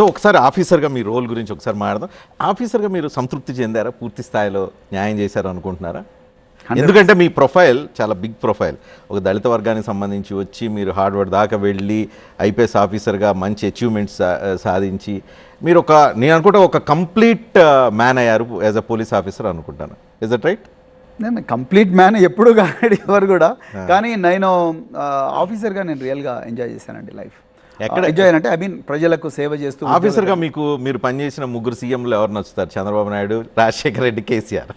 So ఒకసారి ఆఫీసర్గా మీ role గురించి ఒకసారి మాట్లాడదాం. ఆఫీసర్గా మీరు సంతృప్తి చెందారా? పూర్తి స్థాయిలో న్యాయం చేశారు అనుకుంటున్నారా? ఎందుకంటే మీ ప్రొఫైల్ చాలా బిగ్ ప్రొఫైల్. ఒక దళిత వర్గానికి సంబంధించి వచ్చి మీరు హార్డ్వర్డ్ దాకా వెళ్ళి ఐపీఎస్ ఆఫీసర్గా మంచి అచీవ్మెంట్స్ సాధించి మీరు నేను అనుకుంటా ఒక కంప్లీట్ మ్యాన్ అయ్యారు యాజ్ అ పోలీస్ ఆఫీసర్ అనుకుంటాను. Is that right? నేను కంప్లీట్ మ్యాన్ ఎప్పుడు కాదు ఎవరు కూడా, కానీ నేను ఆఫీసర్గా నేను రియల్గా ఎంజాయ్ చేశానండి లైఫ్. ఎక్కడ ఎంజాయ్ అంటే ఐ మీన్ ప్రజలకు సేవ చేస్తూ. ఆఫీసర్గా మీరు పనిచేసిన ముగ్గురు సీఎంలు ఎవరు నచ్చుతారు? చంద్రబాబు నాయుడు, రాజశేఖర రెడ్డి, కేసీఆర్.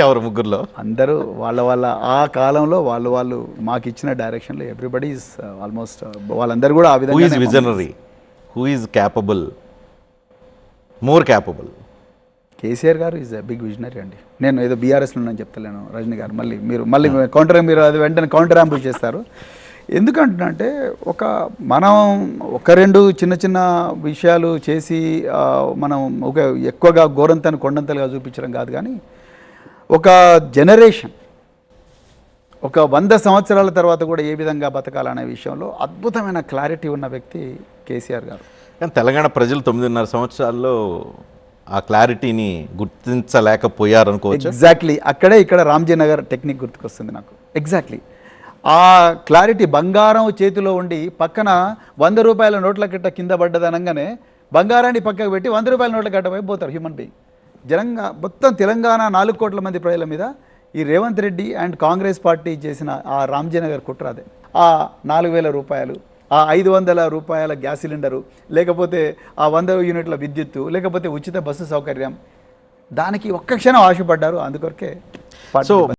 ఎవరు ముగ్గురులో? అందరూ వాళ్ళ ఆ కాలంలో వాళ్ళు మాకు ఇచ్చిన డైరెక్షన్లో ఎవ్రీబడి ఈజ్ ఆల్మోస్ట్ వాళ్ళందరూ కూడా ఆ విధంగా. Who is visionary, who is capable, more capable? KCR గారు ఈజ్ బిగ్ విజనరీ అండి. నేను ఏదో బీఆర్ఎస్లో ఉన్నాను చెప్తలేను. రజనీ గారు మళ్ళీ కౌంటర్, మీరు అది వెంటనే కౌంటర్ అంబుష్ చేస్తారు. ఎందుకంటే మనం ఒక రెండు చిన్న విషయాలు చేసి మనం ఎక్కువగా గోరంతను కొండంతలుగా చూపించడం కాదు, కానీ ఒక జనరేషన్ 100 సంవత్సరాల తర్వాత కూడా ఏ విధంగా బతకాలనే విషయంలో అద్భుతమైన క్లారిటీ ఉన్న వ్యక్తి కేసీఆర్ గారు. కానీ తెలంగాణ ప్రజలు 9.5 సంవత్సరాల్లో ఆ క్లారిటీని గుర్తించలేకపోయారు అనుకోవచ్చు. ఎగ్జాక్ట్లీ అక్కడే ఇక్కడ రామ్జీ నగర్ టెక్నిక్ గుర్తుకొస్తుంది నాకు. ఎగ్జాక్ట్లీ ఆ క్లారిటీ బంగారం చేతిలో ఉండి పక్కన 100 రూపాయల నోట్ల కట్ట కింద పడ్డదనగానే బంగారాన్ని పక్కకు పెట్టి 100 రూపాయల నోట్ల కట్ట వైపు పోతారు హ్యూమన్ బీయింగ్. మొత్తం తెలంగాణ 4 కోట్ల మంది ప్రజల మీద ఈ రేవంత్ రెడ్డి అండ్ కాంగ్రెస్ పార్టీ చేసిన ఆ రామ్జీనగర్ కుట్ర అదే. ఆ 4,000 రూపాయలు, ఆ 500 రూపాయల గ్యాస్ సిలిండరు, లేకపోతే ఆ 100 యూనిట్ల విద్యుత్తు, లేకపోతే ఉచిత బస్సు సౌకర్యం, దానికి ఒక్క క్షణం ఆశపడ్డారు. అందుకొరకే